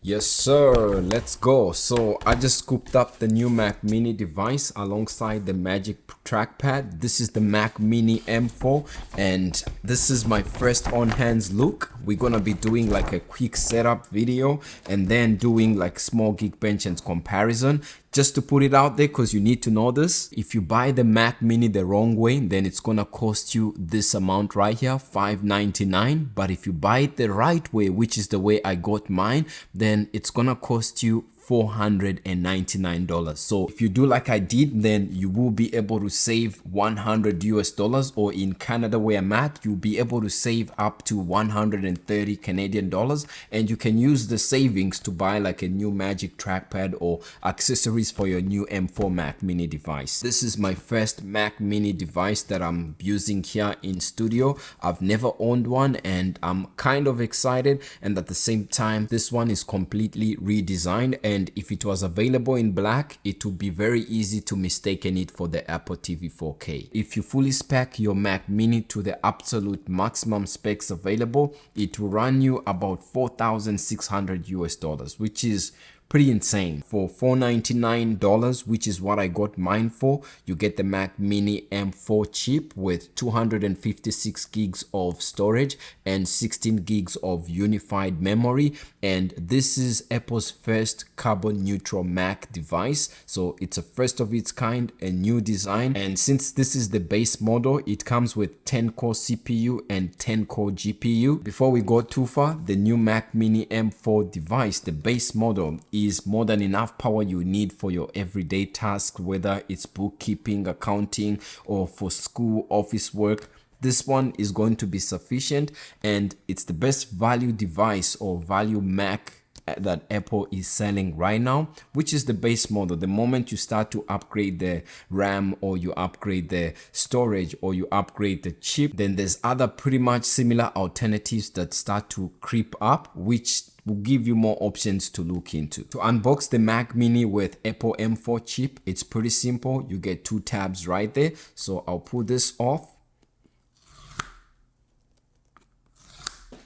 Yes sir, let's go. So I just scooped up the new Mac Mini device alongside the Magic trackpad. This is the Mac Mini M4 and this is my first on hands look. We're gonna be doing like a quick setup video and then doing like small Geekbench and comparison. Just to put it out there, because you need to know this, if you buy the Mac Mini the wrong way, then it's gonna cost you this amount right here, $599. But if you buy it the right way, which is the way I got mine, then it's gonna cost you $499. So if you do like I did, then you will be able to save 100 US dollars, or in Canada where I'm at, you'll be able to save up to 130 Canadian dollars, and you can use the savings to buy like a new Magic trackpad or accessories for your new M4 Mac Mini device. This is my first Mac Mini device that I'm using here in studio. I've never owned one and I'm kind of excited, and at the same time this one is completely redesigned, and if it was available in black, it would be very easy to mistaken it for the Apple TV 4K. If you fully spec your Mac Mini to the absolute maximum specs available, it will run you about 4,600 US dollars, which is pretty insane. For $499, which is what I got mine for, you get the Mac Mini M4 chip with 256 gigs of storage and 16 gigs of unified memory, and this is Apple's first carbon neutral Mac device, so it's a first of its kind, a new design. And since this is the base model, it comes with 10 core CPU and 10 core GPU. Before we go too far, the new Mac Mini M4 device, the base model, is more than enough power you need for your everyday tasks, whether it's bookkeeping, accounting, or for school office work. This one is going to be sufficient, and it's the best value device or value Mac that Apple is selling right now, which is the base model. The moment you start to upgrade the RAM, or you upgrade the storage, or you upgrade the chip, then there's other pretty much similar alternatives that start to creep up, which will give you more options to look into. To unbox the Mac Mini with Apple M4 chip, it's pretty simple. You get two tabs right there. So I'll pull this off,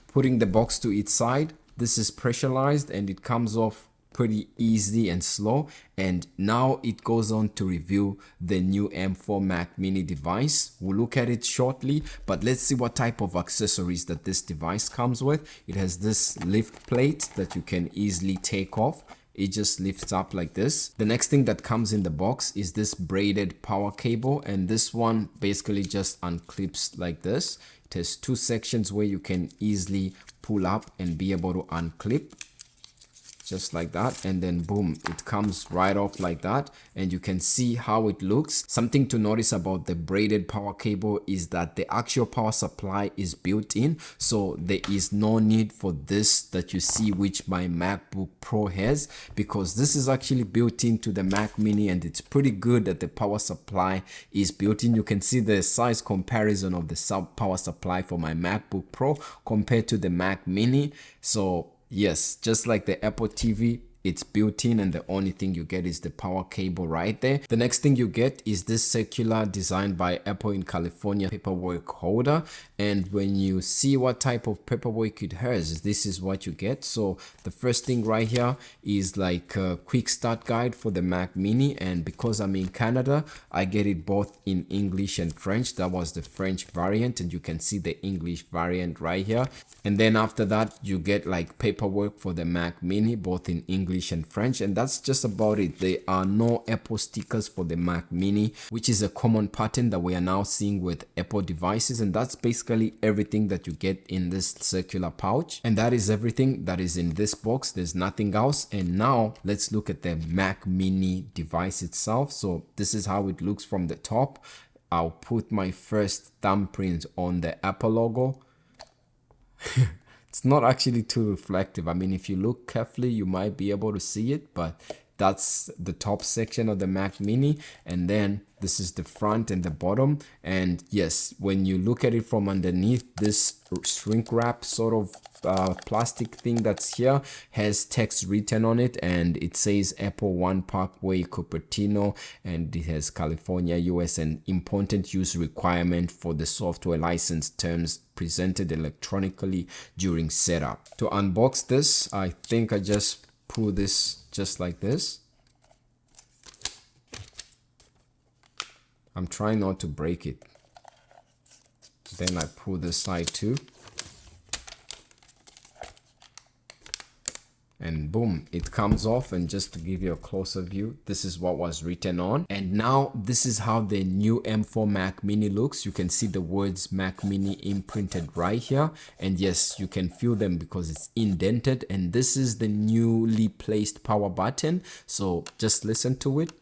putting the box to its side. This is pressurized and it comes off pretty easy and slow. And now it goes on to review the new M4 Mac Mini device. We'll look at it shortly, but let's see what type of accessories that this device comes with. It has this lift plate that you can easily take off. It just lifts up like this. The next thing that comes in the box is this braided power cable, and this one basically just unclips like this. It has two sections where you can easily pull up and be able to unclip just like that, and then boom, it comes right off like that, and you can see how it looks. Something to notice about the braided power cable is that the actual power supply is built in, so there is no need for this that you see which my MacBook Pro has, because this is actually built into the Mac Mini, and it's pretty good that the power supply is built in. You can see the size comparison of the power supply for my MacBook Pro compared to the Mac Mini. So yes, just like the Apple TV, it's built in, and the only thing you get is the power cable right there. The next thing you get is this circular, designed by Apple in California, paperwork holder. And when you see what type of paperwork it has, this is what you get. So the first thing right here is like a quick start guide for the Mac Mini, and because I'm in Canada, I get it both in English and French. That was the French variant, and you can see the English variant right here. And then after that, you get like paperwork for the Mac Mini, both in English and French, and that's just about it. There are no Apple stickers for the Mac Mini, which is a common pattern that we are now seeing with Apple devices, and that's basically everything that you get in this circular pouch. And that is everything that is in this box. There's nothing else. And now let's look at the Mac Mini device itself. So this is how it looks from the top. I'll put my first thumbprint on the Apple logo. It's not actually too reflective. I mean, if you look carefully, you might be able to see it, but that's the top section of the Mac Mini, and then this is the front and the bottom. And yes, when you look at it from underneath, this shrink wrap sort of plastic thing that's here has text written on it, and it says Apple One Parkway Cupertino, and it has California, US, and important use requirement for the software license terms presented electronically during setup. To unbox this, I think I just pull this just like this. I'm trying not to break it. Then I pull this side too. And boom, it comes off. And just to give you a closer view, this is what was written on. And now this is how the new M4 Mac Mini looks. You can see the words Mac Mini imprinted right here. And yes, you can feel them because it's indented. And this is the newly placed power button. So just listen to it.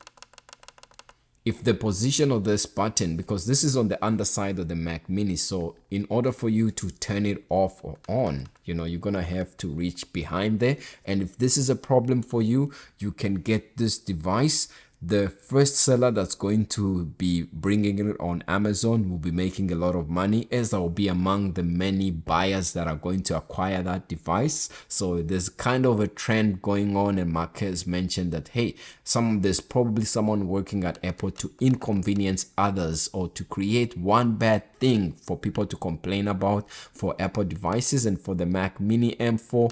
If the position of this button, because this is on the underside of the Mac Mini, so in order for you to turn it off or on, you know, you're gonna have to reach behind there. And if this is a problem for you, you can get this device. The first seller that's going to be bringing it on Amazon will be making a lot of money, as I will be among the many buyers that are going to acquire that device. So there's kind of a trend going on, and Marquez mentioned that, hey, there's probably someone working at Apple to inconvenience others or to create one bad thing for people to complain about for Apple devices. And for the Mac Mini M4,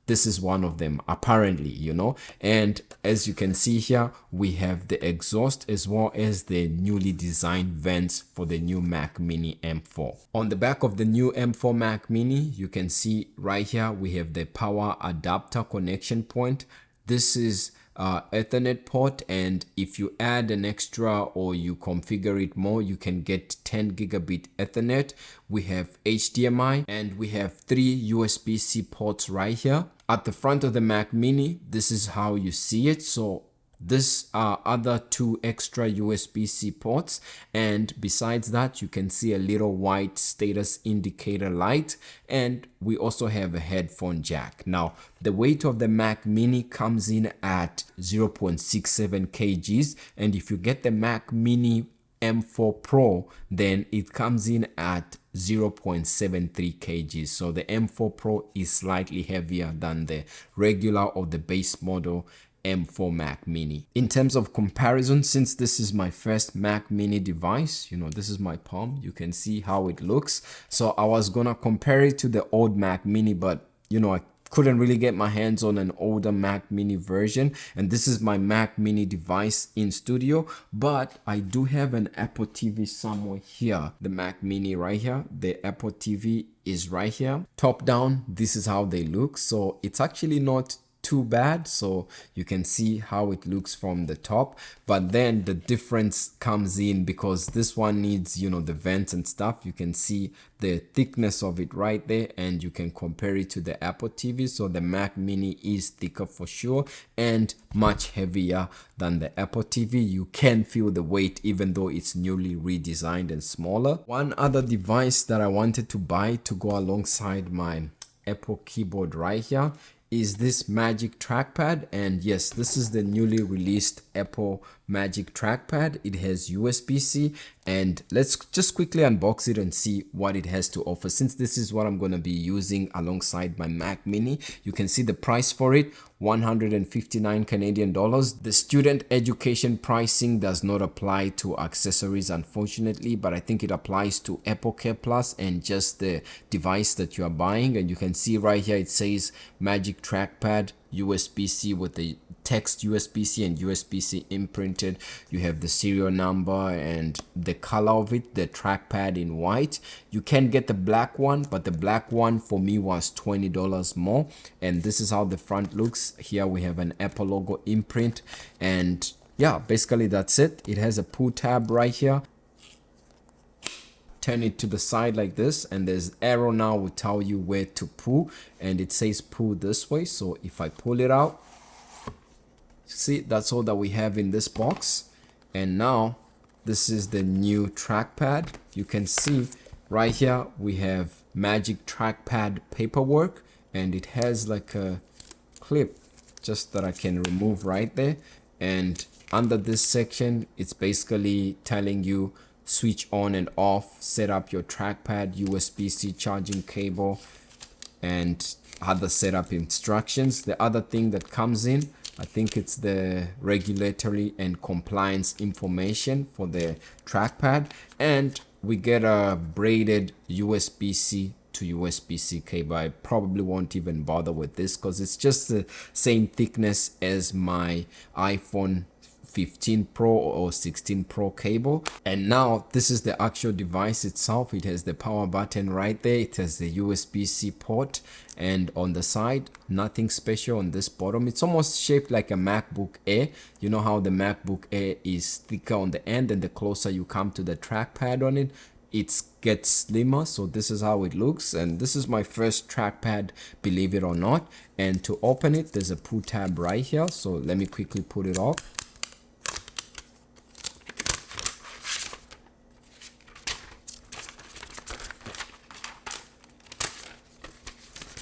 this is one of them, apparently, you know. And as you can see here, we have the exhaust as well as the newly designed vents for the new Mac Mini M4. On the back of the new M4 Mac Mini, you can see right here, we have the power adapter connection point. This is Ethernet port, and if you add an extra or you configure it more, you can get 10 gigabit Ethernet. We have HDMI, and we have 3 USB-C ports right here. At the front of the Mac Mini, this is how you see it. So this are other 2 extra USB-C ports, and besides that, you can see a little white status indicator light, and we also have a headphone jack. Now, the weight of the Mac Mini comes in at 0.67 kgs, and if you get the Mac Mini M4 Pro, then it comes in at 0.73 kgs. So the M4 Pro is slightly heavier than the regular or the base model M4 Mac Mini. In terms of comparison, since this is my first Mac Mini device, you know, this is my palm, you can see how it looks. So I was gonna compare it to the old Mac Mini, but you know, I couldn't really get my hands on an older Mac Mini version, and this is my Mac Mini device in studio. But I do have an Apple TV somewhere here. The Mac Mini right here, the Apple TV is right here. Top down, this is how they look. So it's actually not too bad. So you can see how it looks from the top, but then the difference comes in because this one needs, you know, the vents and stuff. You can see the thickness of it right there, and you can compare it to the Apple TV. So the Mac Mini is thicker for sure and much heavier than the Apple TV. You can feel the weight even though it's newly redesigned and smaller. One other device that I wanted to buy to go alongside my Apple keyboard right here is this Magic Trackpad. And yes, this is the newly released Apple Magic Trackpad. It has USB-C, and let's just quickly unbox it and see what it has to offer. Since this is what I'm going to be using alongside my Mac Mini, you can see the price for it, 159 Canadian dollars. The student education pricing does not apply to accessories, unfortunately, but I think it applies to Apple Care Plus and just the device that you are buying. And you can see right here, it says Magic Trackpad USB-C with the text USB-C and USB-C imprinted. You have the serial number and the color of it, the trackpad in white. You can get the black one, but the black one for me was $20 more. And this is how the front looks. Here we have an Apple logo imprint, and yeah, basically that's it. It has a pull tab right here. Turn it to the side like this, and there's arrow now will tell you where to pull, and it says pull this way. So if I pull it out, see, that's all that we have in this box. And now this is the new trackpad. You can see right here we have Magic Trackpad paperwork, and it has like a clip just that I can remove right there. And under this section, it's basically telling you switch on and off, set up your trackpad, USB-C charging cable, and other setup instructions. The other thing that comes in, I think it's the regulatory and compliance information for the trackpad, and we get a braided USB-C to USB-C cable. I probably won't even bother with this because it's just the same thickness as my iPhone 15 Pro or 16 Pro cable. And now this is the actual device itself. It has the power button right there. It has the USB-C port, and on the side, nothing special on this bottom. It's almost shaped like a MacBook Air. You know how the MacBook Air is thicker on the end, and the closer you come to the trackpad on it, it gets slimmer. So this is how it looks, and this is my first trackpad, believe it or not. And to open it, there's a pull tab right here, so let me quickly put it off.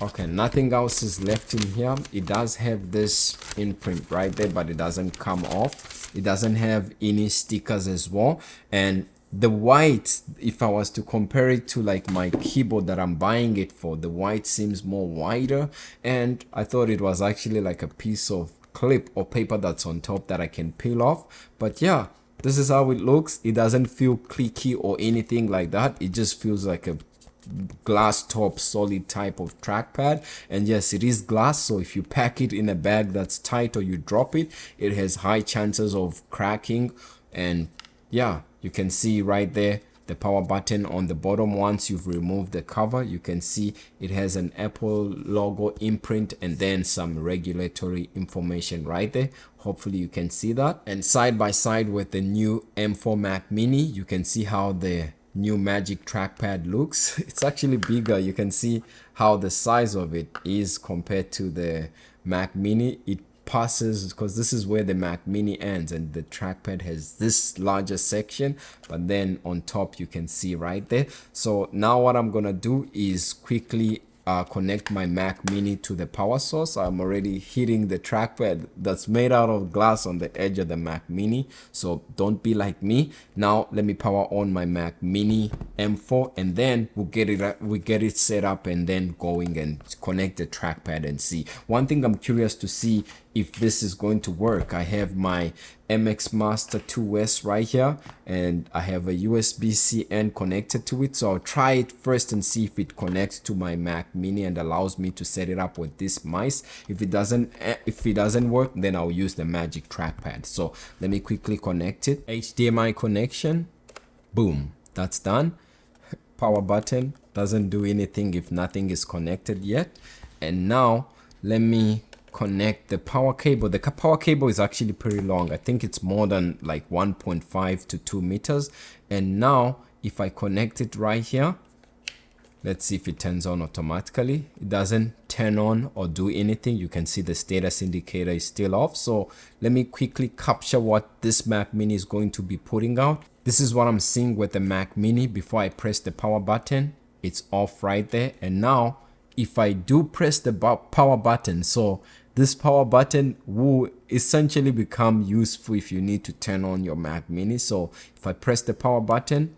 Okay, nothing else is left in here. It does have this imprint right there, but it doesn't come off. It doesn't have any stickers as well. And the white, if I was to compare it to like my keyboard that I'm buying it for, the white seems more wider, and I thought it was actually like a piece of clip or paper that's on top that I can peel off. But yeah, this is how it looks. It doesn't feel clicky or anything like that. It just feels like a glass top solid type of trackpad. And yes, it is glass, so if you pack it in a bag that's tight or you drop it, it has high chances of cracking. And yeah, you can see right there the power button on the bottom. Once you've removed the cover, you can see it has an Apple logo imprint and then some regulatory information right there. Hopefully you can see that. And side by side with the new M4 Mac Mini, you can see how the new Magic trackpad looks. It's actually bigger. You can see how the size of it is compared to the Mac Mini. It passes, because this is where the Mac Mini ends, and the trackpad has this larger section, but then on top you can see right there. So now what I'm gonna do is quickly connect my Mac Mini to the power source. I'm already hitting the trackpad that's made out of glass on the edge of the Mac Mini, so don't be like me. Now let me power on my Mac Mini M4, and then we'll get it set up and then going and connect the trackpad and see. One thing I'm curious to see if this is going to work. I have my MX Master 2S right here, and I have a USB-C end connected to it, so I'll try it first and see if it connects to my Mac Mini and allows me to set it up with this mice. If it doesn't work, then I'll use the Magic trackpad. So let me quickly connect it. HDMI connection, boom, that's done. Power button doesn't do anything if nothing is connected yet. And now let me connect the power cable. The power cable is actually pretty long. I think it's more than like 1.5 to 2 meters. And now if I connect it right here, let's see if it turns on automatically. It doesn't turn on or do anything. You can see the status indicator is still off. So let me quickly capture what this Mac Mini is going to be putting out. This is what I'm seeing with the Mac Mini before I press the power button. It's off right there. And now if I do press the power button, so this power button will essentially become useful if you need to turn on your Mac Mini. So if I press the power button,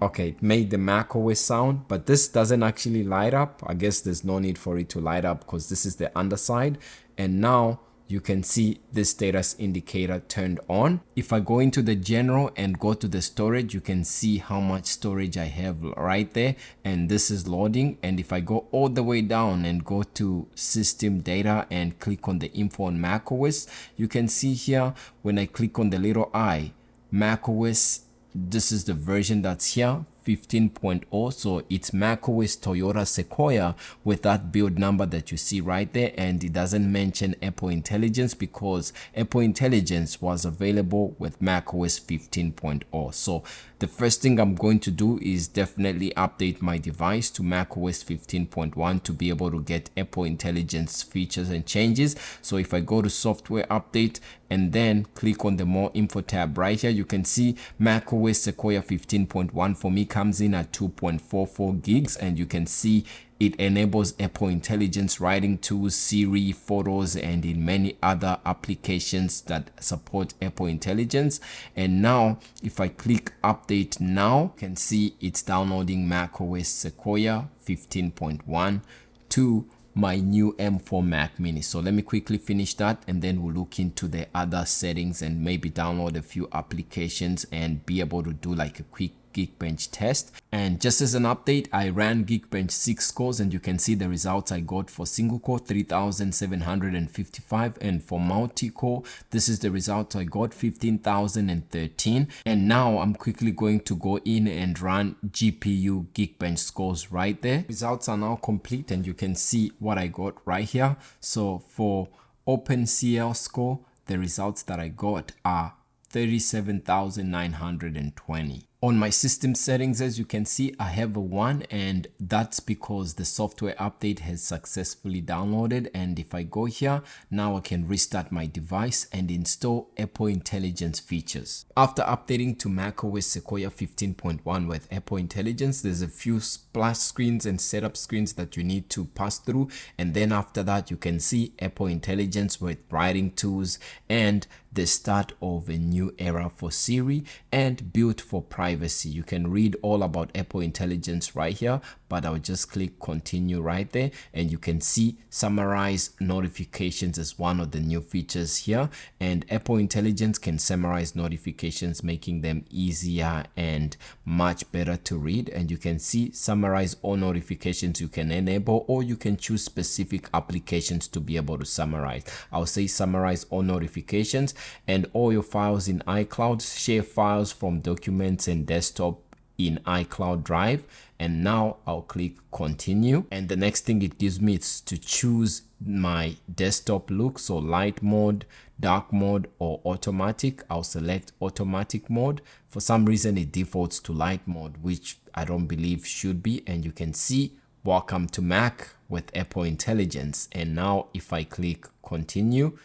okay, it made the Mac OS sound, but this doesn't actually light up. I guess there's no need for it to light up because this is the underside. And now you can see the status indicator turned on. If I go into the general and go to the storage, you can see how much storage I have right there, and this is loading. And if I go all the way down and go to system data and click on the info on macOS, you can see here when I click on the little I, macOS, this is the version that's here, 15.0. so it's macOS Toyota Sequoia with that build number that you see right there, and it doesn't mention Apple Intelligence because Apple Intelligence was available with macOS 15.0. so the first thing I'm going to do is definitely update my device to macOS 15.1 to be able to get Apple Intelligence features and changes. So if I go to software update and then click on the more info tab right here, you can see macOS Sequoia 15.1 for me comes in at 2.44 gigs, and you can see it enables Apple Intelligence writing tools, Siri, photos, and in many other applications that support Apple Intelligence. And now if I click update now, you can see it's downloading macOS Sequoia 15.1 to my new M4 Mac Mini. So let me quickly finish that, and then we'll look into the other settings and maybe download a few applications and be able to do like a quick Geekbench test. And just as an update, I ran Geekbench 6 scores and you can see the results I got for single core 3755, and for multi-core this is the result I got 15,013. And now I'm quickly going to go in and run GPU Geekbench scores right there. Results are now complete and you can see what I got right here. So for OpenCL score, the results that I got are 37,920. On my system settings, as you can see, I have a 1, and that's because the software update has successfully downloaded. And if I go here, now I can restart my device and install Apple Intelligence features. After updating to macOS Sequoia 15.1 with Apple Intelligence, there's a few splash screens and setup screens that you need to pass through. And then after that, you can see Apple Intelligence with writing tools and the start of a new era for Siri and built for privacy. You can read all about Apple Intelligence right here, but I'll just click continue right there, and you can see summarize notifications as one of the new features here. And Apple Intelligence can summarize notifications, making them easier and much better to read. And you can see summarize all notifications you can enable, or you can choose specific applications to be able to summarize. I'll say summarize all notifications, and all your files in iCloud, share files from documents and desktop in iCloud Drive. And now I'll click continue, and the next thing it gives me is to choose my desktop look, so light mode, dark mode, or automatic. I'll select automatic mode. For some reason it defaults to light mode, which I don't believe should be. And you can see welcome to Mac with Apple Intelligence. And now if I click continue,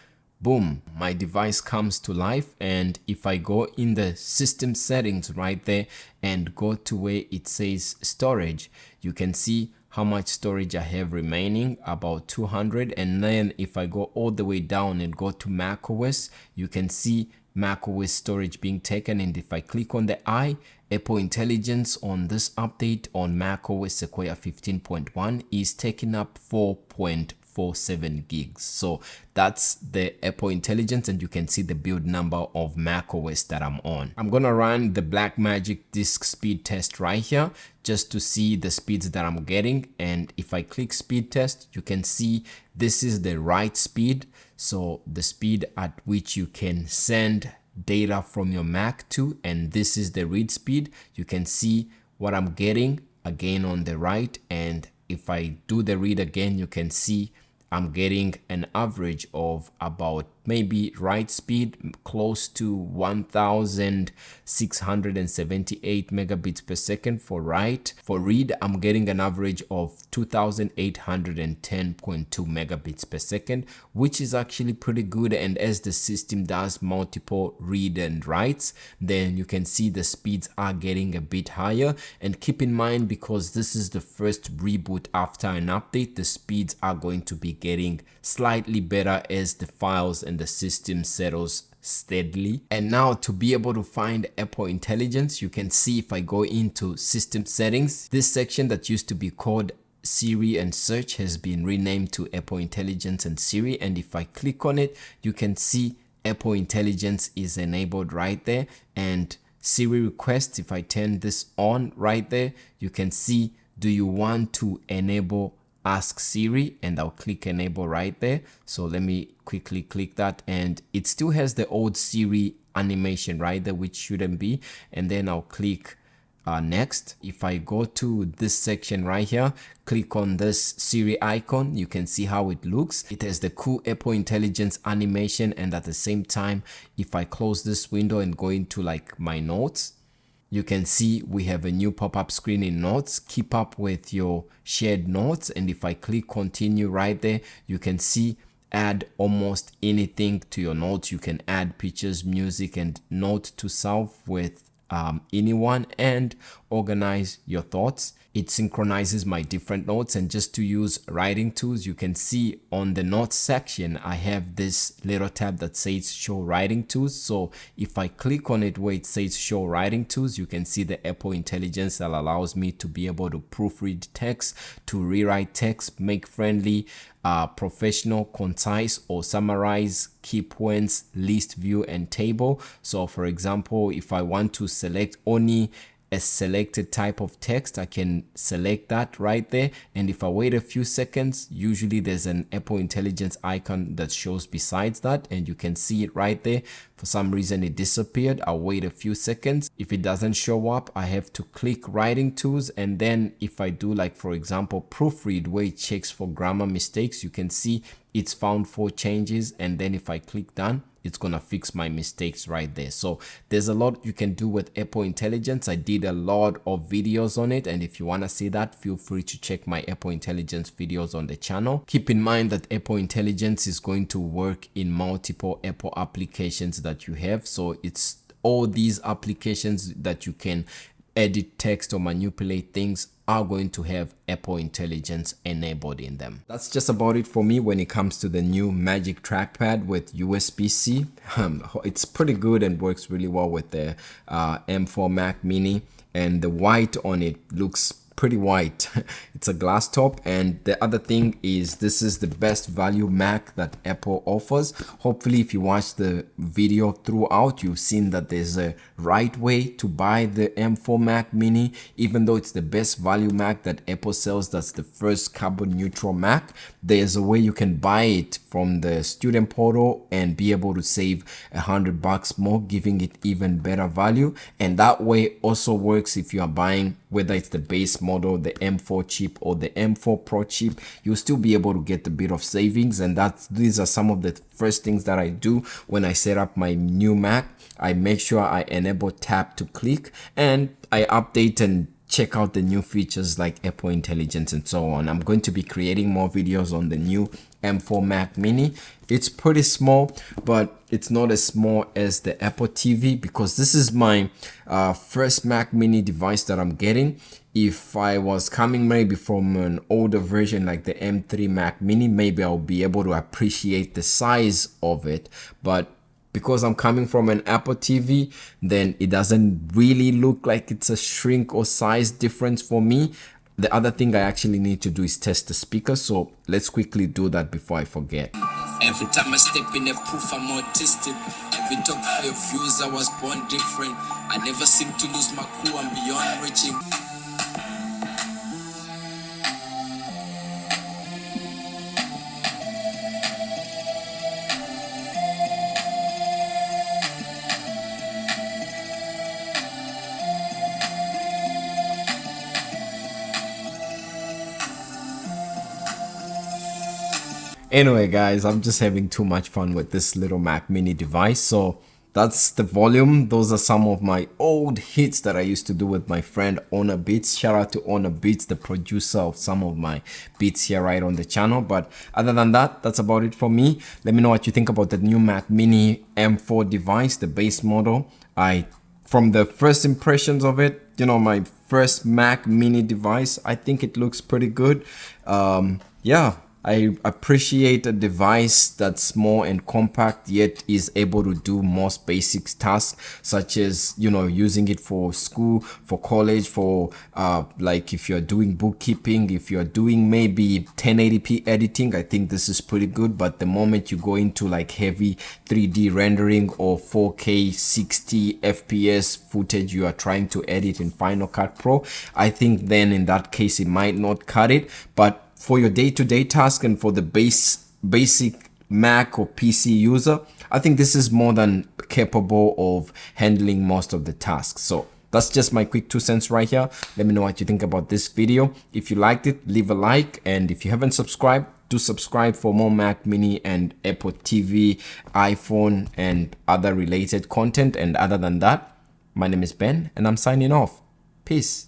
boom, my device comes to life. And if I go in the system settings right there and go to where it says storage, you can see how much storage I have remaining, about 200. And then if I go all the way down and go to macOS, you can see macOS storage being taken. And if I click on the I, Apple Intelligence on this update on macOS Sequoia 15.1 is taking up 4.47 gigs. So that's the Apple Intelligence, and you can see the build number of macOS that I'm on. I'm gonna run the Blackmagic disk speed test right here just to see the speeds that I'm getting. And if I click speed test, you can see this is the write speed, so the speed at which you can send data from your Mac to, and this is the read speed. You can see what I'm getting again on the right, and if I do the read again, you can see I'm getting an average of about maybe write speed close to 1678 megabits per second for write. For read, I'm getting an average of 2810.2 megabits per second, which is actually pretty good. And as the system does multiple read and writes, then you can see the speeds are getting a bit higher. And keep in mind, because this is the first reboot after an update, the speeds are going to be getting slightly better as the files and the system settles steadily. And now to be able to find Apple Intelligence, you can see if I go into system settings, this section that used to be called Siri and search has been renamed to Apple Intelligence and Siri. And if I click on it, you can see Apple Intelligence is enabled right there. And Siri request, if I turn this on right there, you can see, do you want to enable Ask Siri? And I'll click enable right there. So let me quickly click that, and it still has the old Siri animation right there, which shouldn't be. And then I'll click next. If I go to this section right here, click on this Siri icon, you can see how it looks. It has the cool Apple Intelligence animation, and at the same time, if I close this window and go into like my notes, you can see we have a new pop-up screen in notes. Keep up with your shared notes. And if I click continue right there, you can see add almost anything to your notes. You can add pictures, music, and note to self with anyone, and organize your thoughts. It synchronizes my different notes. And just to use writing tools, you can see on the notes section, I have this little tab that says show writing tools. So if I click on it where it says show writing tools, you can see the Apple Intelligence that allows me to be able to proofread text, to rewrite text, make friendly, professional, concise, or summarize key points, list, view, and table. So for example, if I want to select only a selected type of text, I can select that right there. And if I wait a few seconds, usually there's an Apple Intelligence icon that shows besides that, and you can see it right there. For some reason it disappeared. I'll wait a few seconds. If it doesn't show up, I have to click writing tools, and then if I do, like for example, proofread, where it checks for grammar mistakes, you can see it's found 4 changes, and then if I click done, it's gonna fix my mistakes right there. So there's a lot you can do with Apple Intelligence. I did a lot of videos on it, and if you want to see that, feel free to check my Apple Intelligence videos on the channel. Keep in mind that Apple Intelligence is going to work in multiple Apple applications that you have. So it's all these applications that you can edit text or manipulate things are going to have Apple Intelligence enabled in them. That's just about it for me when it comes to the new Magic Trackpad with USB-C. It's pretty good and works really well with the M4 Mac Mini, and the white on it looks pretty white. It's a glass top, and the other thing is this is the best value Mac that Apple offers. Hopefully if you watch the video throughout, you've seen that there's a right way to buy the M4 Mac Mini. Even though it's the best value Mac that Apple sells, that's the first carbon neutral Mac, there's a way you can buy it from the student portal and be able to save $100 more, giving it even better value. And that way also works if you are buying, whether it's the base model, the M4 chip or the M4 Pro chip, you'll still be able to get a bit of savings. And these are some of the first things that I do when I set up my new Mac. I make sure I enable tap to click, and I update and check out the new features like Apple Intelligence and so on. I'm going to be creating more videos on the new M4 Mac Mini. It's pretty small, but it's not as small as the Apple TV, because this is my first Mac Mini device that I'm getting. If I was coming maybe from an older version like the M3 Mac Mini, maybe I'll be able to appreciate the size of it. But because I'm coming from an Apple TV, then it doesn't really look like it's a shrink or size difference for me. The other thing I actually need to do is test the speakers, so let's quickly do that before I forget. Every time I step in a proof, I'm autistic. Every talk for your views, I was born different. I never seem to lose my cool, I'm beyond reaching. Anyway guys, I'm just having too much fun with this little Mac Mini device. So that's the volume. Those are some of my old hits that I used to do with my friend Owner Beats. Shout out to Owner Beats, the producer of some of my beats here right on the channel. But other than that, that's about it for me. Let me know what you think about the new Mac Mini M4 device, the base model. From the first impressions of it, you know, my first Mac Mini device, I think it looks pretty good. Yeah, I appreciate a device that's small and compact, yet is able to do most basic tasks, such as, you know, using it for school, for college, for like if you're doing bookkeeping, if you're doing maybe 1080p editing, I think this is pretty good. But the moment you go into like heavy 3D rendering or 4K 60 FPS footage you are trying to edit in Final Cut Pro, I think then in that case it might not cut it. But for your day-to-day task and for the basic Mac or PC user, I think this is more than capable of handling most of the tasks. So that's just my quick 2 cents right here. Let me know what you think about this video. If you liked it, leave a like, and if you haven't subscribed, do subscribe for more Mac Mini and Apple TV, iPhone, and other related content. And other than that, my name is Ben, and I'm signing off. Peace.